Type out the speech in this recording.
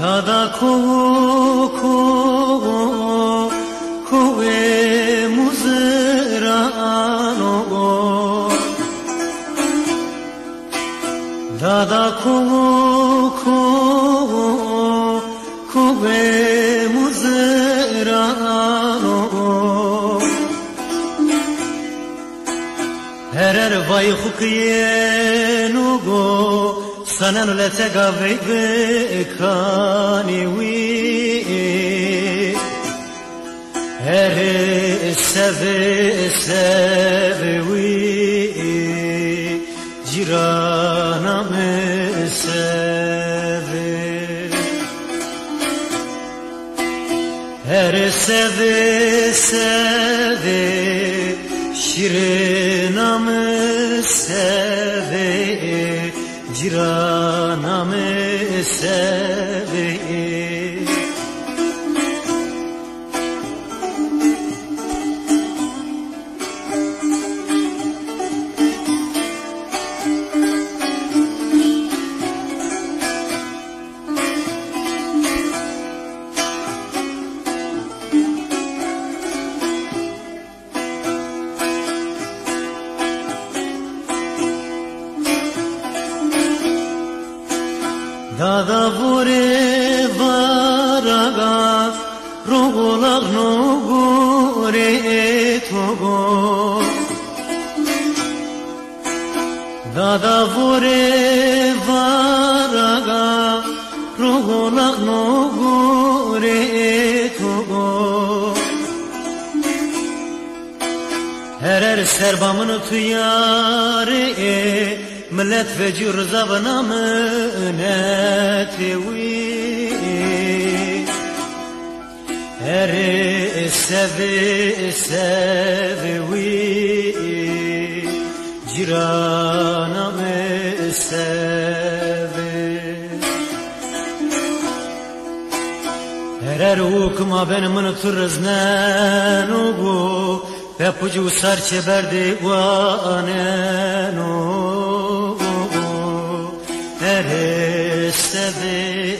Dada kowe muzerano Dada kowe muzerano Herer vay hukiyenugo Sanan le tegavey bekani wi Here seve wi Ciranam seve Here seve Şirinam seve Ciranam seve Dada vore varaga Rogolak no gore togo Dada vore varaga Rogolak no gore togo Herer serbamını tuyare Millet ve cürzabına münetevi Eri sevi Cirana sevi Erer ukma benim mınıktırıznen ugu Pepucu sarçe berdi vanen ugu Seve